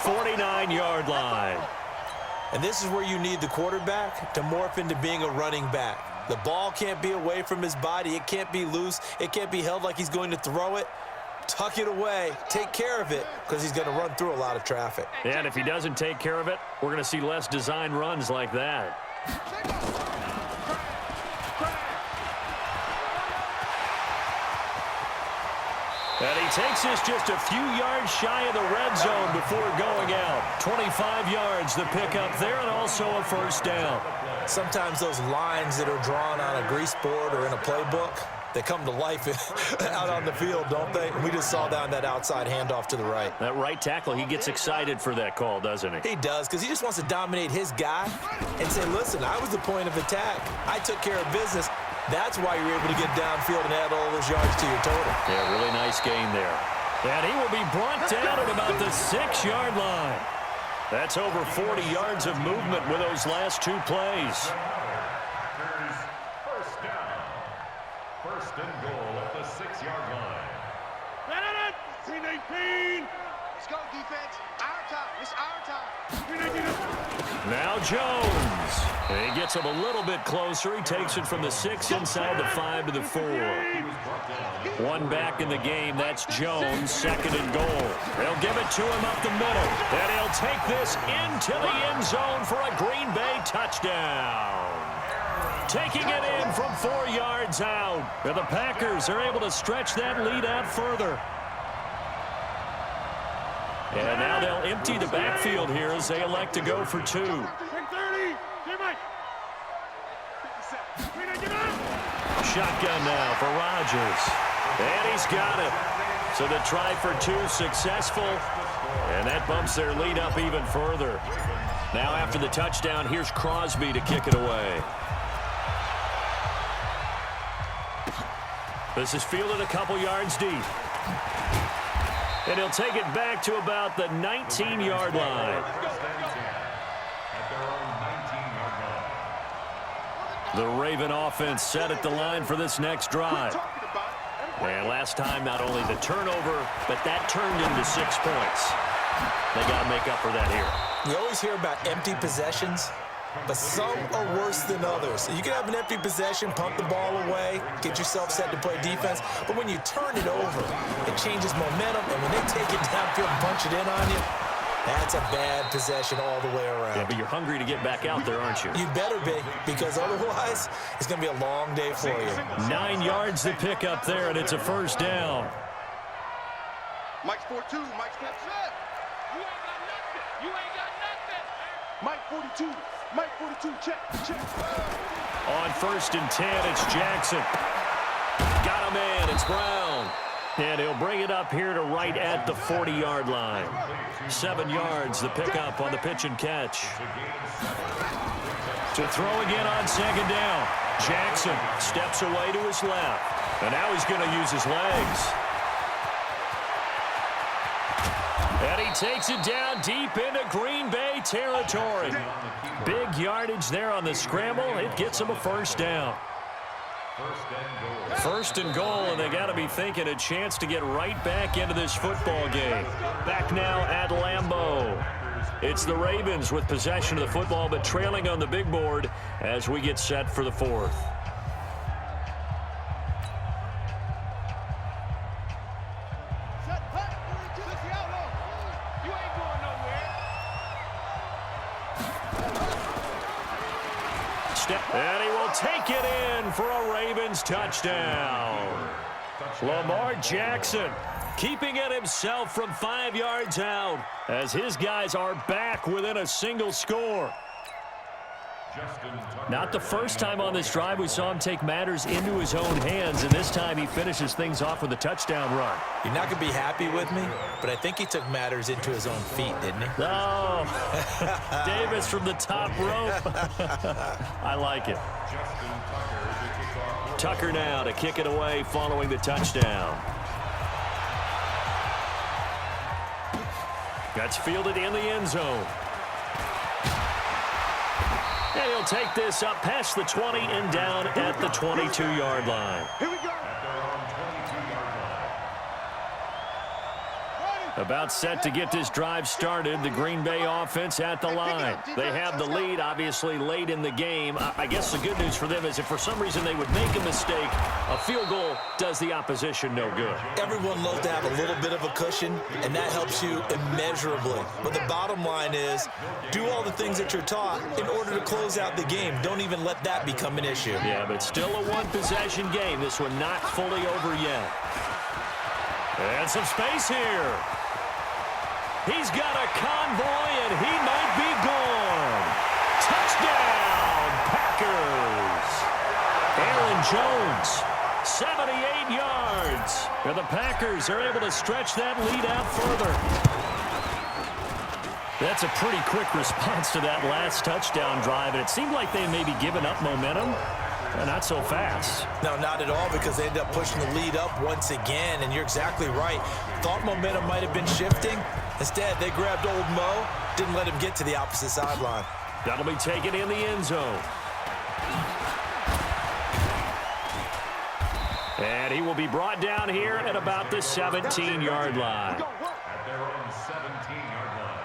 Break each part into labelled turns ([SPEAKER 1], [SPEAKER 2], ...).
[SPEAKER 1] 49-yard line.
[SPEAKER 2] And this is where you need the quarterback to morph into being a running back. The ball can't be away from his body. It can't be loose. It can't be held like he's going to throw it. Tuck it away. Take care of it because he's going to run through a lot of traffic.
[SPEAKER 1] And if he doesn't take care of it, we're going to see less design runs like that. And he takes this just a few yards shy of the red zone before going out. 25 yards, the pickup there, and also a first down.
[SPEAKER 2] Sometimes those lines that are drawn on a grease board or in a playbook, they come to life out on the field, don't they? We just saw down that outside handoff to the right.
[SPEAKER 1] That right tackle, he gets excited for that call, doesn't he?
[SPEAKER 2] He does, because he just wants to dominate his guy and say, listen, I was the point of attack. I took care of business. That's why you're able to get downfield and add all those yards to your total.
[SPEAKER 1] Yeah, really nice gain there. And he will be brought down at about the 6-yard line. That's over 40 yards of movement with those last two plays.
[SPEAKER 3] First down. First and goal at the 6-yard line.
[SPEAKER 4] 18. Let's go, defense. Our time. It's our time.
[SPEAKER 1] Now Jones. He gets him a little bit closer. He takes it from the 6 inside the 5 to the 4. One back in the game. That's Jones. Second and goal. They'll give it to him up the middle. And he'll take this into the end zone for a Green Bay touchdown. Taking it in from 4 yards out. And the Packers are able to stretch that lead out further. And now they'll empty the backfield here as they elect to go for 2. Shotgun now for Rodgers. And he's got it. So the try for 2 successful. And that bumps their lead up even further. Now after the touchdown, here's Crosby to kick it away. This is fielded a couple yards deep. And he'll take it back to about the 19-yard line. The Raven offense set at the line for this next drive. And last time, not only the turnover, but that turned into 6 points. They got to make up for that here.
[SPEAKER 2] We always hear about empty possessions, but some are worse than others. You can have an empty possession, pump the ball away, get yourself set to play defense, but when you turn it over, it changes momentum, and when they take it downfield and punch it in on you, that's a bad possession all the way around.
[SPEAKER 1] Yeah, but you're hungry to get back out there, aren't you?
[SPEAKER 2] You better be, because otherwise, it's going to be a long day for you.
[SPEAKER 1] 9 yards to pick up there, and it's a first down.
[SPEAKER 4] Mike's 4-2. Mike's 4-2. You ain't got nothing. You ain't got nothing. Mike 42. Mike 42. Check.
[SPEAKER 1] On first and 10, it's Jackson. Got him in. It's Brown. And he'll bring it up here to right at the 40-yard line. 7 yards, the pickup on the pitch and catch. To throw again on second down. Jackson steps away to his left. And now he's going to use his legs. And he takes it down deep into Green Bay territory. Big yardage there on the scramble. It gets him a first down. First and goal, and they got to be thinking a chance to get right back into this football game. Back now at Lambeau. It's the Ravens with possession of the football, but trailing on the big board as we get set for the 4th. And he will take it in for a Ravens touchdown. Lamar Jackson keeping it himself from 5 yards out as his guys are back within a single score. Not the first time on this drive we saw him take matters into his own hands, and this time he finishes things off with a touchdown run.
[SPEAKER 2] You're not going to be happy with me, but I think he took matters into his own feet, didn't he?
[SPEAKER 1] Oh, Davis from the top rope. I like it. Tucker now to kick it away following the touchdown. That's fielded in the end zone. And he'll take this up past the 20 and down at the 22-yard line.
[SPEAKER 4] Here we go.
[SPEAKER 1] About set to get this drive started. The Green Bay offense at the line. They have the lead, obviously, late in the game. I guess the good news for them is if for some reason they would make a mistake, a field goal does the opposition no good.
[SPEAKER 2] Everyone loves to have a little bit of a cushion, and that helps you immeasurably. But the bottom line is, do all the things that you're taught in order to close out the game. Don't even let that become an issue.
[SPEAKER 1] Yeah, but it's still a one-possession game. This one not fully over yet. And some space here. He's got a convoy, and he might be gone. Touchdown, Packers. Aaron Jones, 78 yards. And the Packers are able to stretch that lead out further. That's a pretty quick response to that last touchdown drive, and it seemed like they may be giving up momentum. Not so fast.
[SPEAKER 2] No, not at all, because they end up pushing the lead up once again, and you're exactly right. Thought momentum might have been shifting. Instead, they grabbed old Mo, didn't let him get to the opposite sideline.
[SPEAKER 1] That'll be taken in the end zone. And he will be brought down here at about the 17-yard line.
[SPEAKER 3] At their own 17-yard line.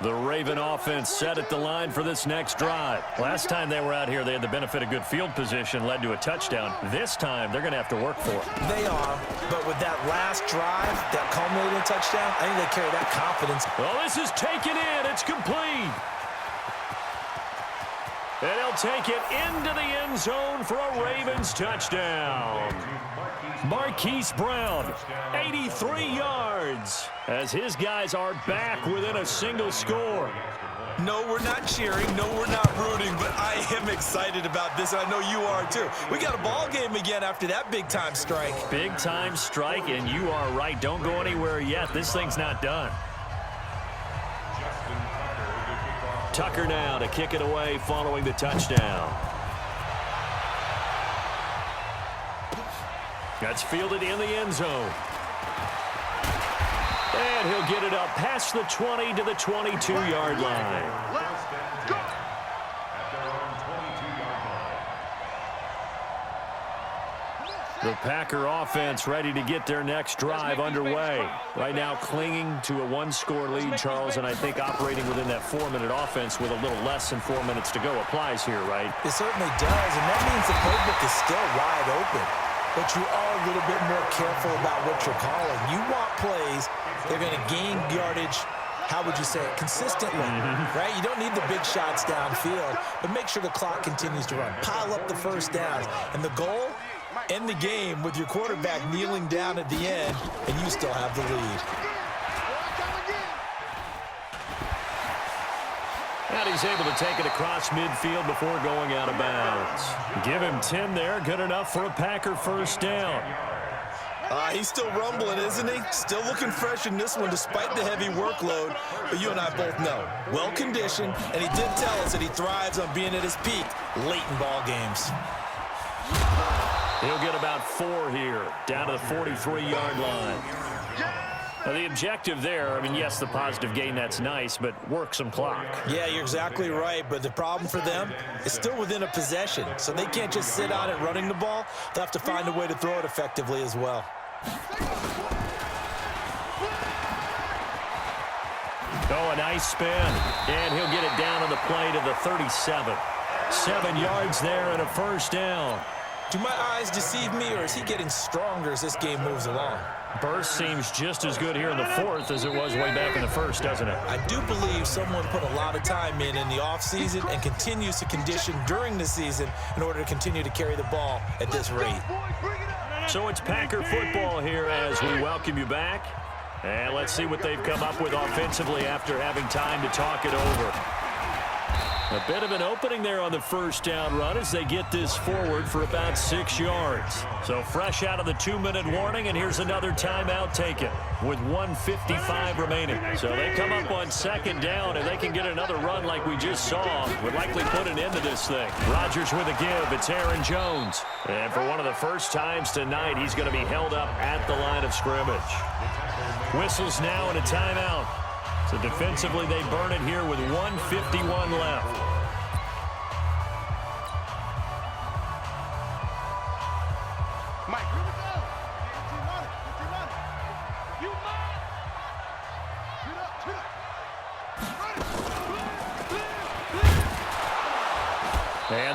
[SPEAKER 1] The Raven offense set at the line for this next drive. Last time they were out here, they had the benefit of good field position, led to a touchdown. This time, they're going to have to work for it.
[SPEAKER 2] They are, but with that last drive, that culminating touchdown, I think they carry that confidence.
[SPEAKER 1] Well, this is taken in. It's complete. And he'll take it into the end zone for a Ravens touchdown. Marquise Brown, 83 yards, as his guys are back within a single score.
[SPEAKER 2] No, we're not cheering. No, we're not rooting, but I am excited about this, and I know you are too. We got a ball game again after that big-time strike.
[SPEAKER 1] Big-time strike, and you are right. Don't go anywhere yet. This thing's not done. Tucker now to kick it away following the touchdown. That's fielded in the end zone. And he'll get it up past the 20 to the 22-yard line.
[SPEAKER 3] At their own 22-yard line.
[SPEAKER 1] The Packer offense ready to get their next drive underway. Right now clinging to a one-score lead, Charles, and I think operating within that 4-minute offense with a little less than 4 minutes to go applies here, right?
[SPEAKER 2] It certainly does, and that means the playbook is still wide open. But you are a little bit more careful about what you're calling. You want plays they're going to gain yardage, how would you say it, consistently, right? You don't need the big shots downfield, but make sure the clock continues to run. Pile up the first downs. And the goal, end the game with your quarterback kneeling down at the end, and you still have the lead.
[SPEAKER 1] And he's able to take it across midfield before going out of bounds. Give him 10 there, good enough for a Packer first down.
[SPEAKER 2] He's still rumbling, isn't he? Still looking fresh in this one despite the heavy workload. But you and I both know, well-conditioned, and he did tell us that he thrives on being at his peak late in ball games.
[SPEAKER 1] He'll get about 4 here, down to the 43-yard line. Now, the objective there, I mean, yes, the positive gain, that's nice, but work some clock.
[SPEAKER 2] Yeah, you're exactly right, but the problem for them is still within a possession, so they can't just sit on it running the ball. They'll have to find a way to throw it effectively as well.
[SPEAKER 1] Oh, a nice spin, and he'll get it down on the play to the 37. 7 yards there and a first down.
[SPEAKER 2] Do my eyes deceive me, or is he getting stronger as this game moves along?
[SPEAKER 1] Burst seems just as good here in the fourth as it was way back in the first, doesn't it?
[SPEAKER 2] I do believe someone put a lot of time in the offseason and continues to condition during the season in order to continue to carry the ball at this rate.
[SPEAKER 1] So it's Packer football here as we welcome you back. And let's see what they've come up with offensively after having time to talk it over. A bit of an opening there on the first down run as they get this forward for about 6 yards. So fresh out of the 2-minute warning, and here's another timeout taken with 1:55 remaining. So they come up on second down, and they can get another run like we just saw. Would likely put an end to this thing. Rodgers with a give. It's Aaron Jones. And for one of the first times tonight, he's going to be held up at the line of scrimmage. Whistles now and a timeout. So defensively, they burn it here with 1:51 left.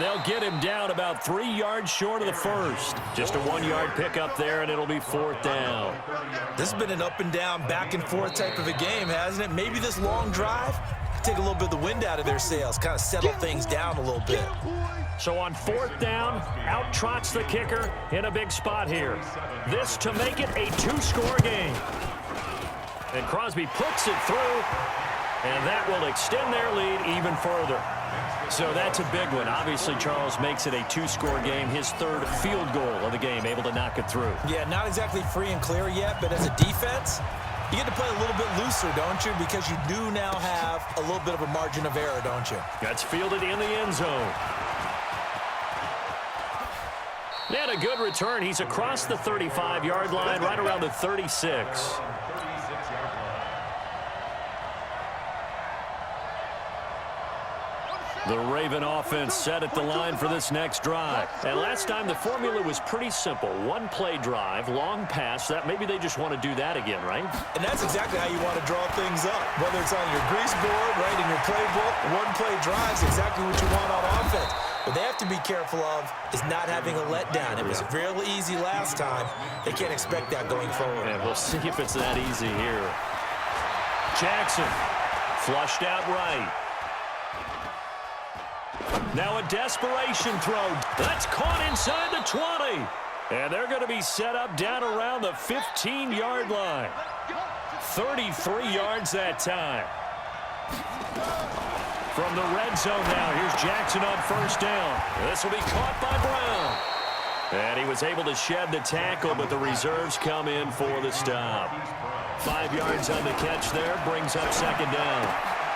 [SPEAKER 1] they'll get him down about 3 yards short of the first. Just a 1-yard pickup there, and it'll be 4th down.
[SPEAKER 2] This has been an up-and-down, back-and-forth type of a game, hasn't it? Maybe this long drive take a little bit of the wind out of their sails, kind of settle things down a little bit.
[SPEAKER 1] So on 4th down, out trots the kicker in a big spot here. This to make it a 2-score game. And Crosby puts it through, and that will extend their lead even further. So that's a big one. Obviously, Charles makes it a 2-score game, his 3rd field goal of the game, able to knock it through.
[SPEAKER 2] Yeah, not exactly free and clear yet, but as a defense, you get to play a little bit looser, don't you? Because you do now have a little bit of a margin of error, don't you?
[SPEAKER 1] That's fielded in the end zone. And a good return. He's across the 35-yard line, right around the 36. The Raven offense set at the line for this next drive. And last time the formula was pretty simple. 1-play drive, long pass. That maybe they just want to do that again, right?
[SPEAKER 2] And that's exactly how you want to draw things up. Whether it's on your grease board, right, in your playbook, 1-play drives exactly what you want on offense. What they have to be careful of is not having a letdown. It was real easy last time. They can't expect that going forward.
[SPEAKER 1] And we'll see if it's that easy here. Jackson flushed out right. Now a desperation throw. That's caught inside the 20. And they're going to be set up down around the 15-yard line. 33 yards that time. From the red zone now, here's Jackson on 1st down. This will be caught by Brown. And he was able to shed the tackle, but the reserves come in for the stop. 5 yards on the catch there, brings up 2nd down.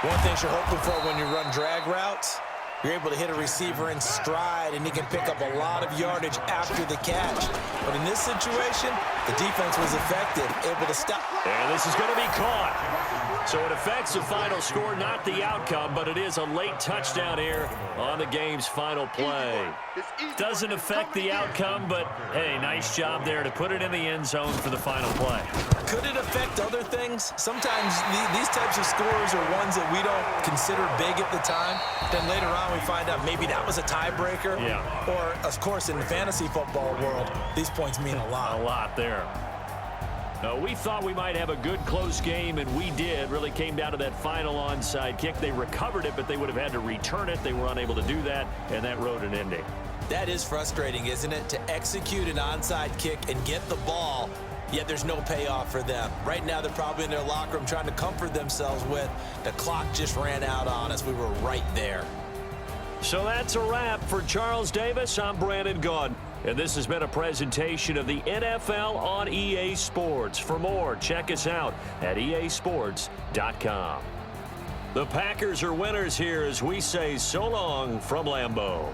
[SPEAKER 2] One thing you're hoping for when you run drag routes, you're able to hit a receiver in stride, and he can pick up a lot of yardage after the catch. But in this situation, the defense was effective, able to stop.
[SPEAKER 1] And this is going to be caught. So it affects the final score, not the outcome, but it is a late touchdown here on the game's final play. Doesn't affect the outcome, but, hey, nice job there to put it in the end zone for the final play.
[SPEAKER 2] Could it affect other things? Sometimes these types of scores are ones that we don't consider big at the time. Then later on we find out maybe that was a tiebreaker.
[SPEAKER 1] Yeah.
[SPEAKER 2] Or, of course, in the fantasy football world, these points mean a lot.
[SPEAKER 1] A lot there. We thought we might have a good close game, and we did. Really came down to that final onside kick. They recovered it, but they would have had to return it. They were unable to do that, and that wrote an ending.
[SPEAKER 2] That is frustrating, isn't it? To execute an onside kick and get the ball, yet there's no payoff for them. Right now, they're probably in their locker room trying to comfort themselves with, the clock just ran out on us. We were right there.
[SPEAKER 1] So that's a wrap for Charles Davis. I'm Brandon Gaudin, and this has been a presentation of the NFL on EA Sports. For more, check us out at easports.com. The Packers are winners here as we say so long from Lambeau.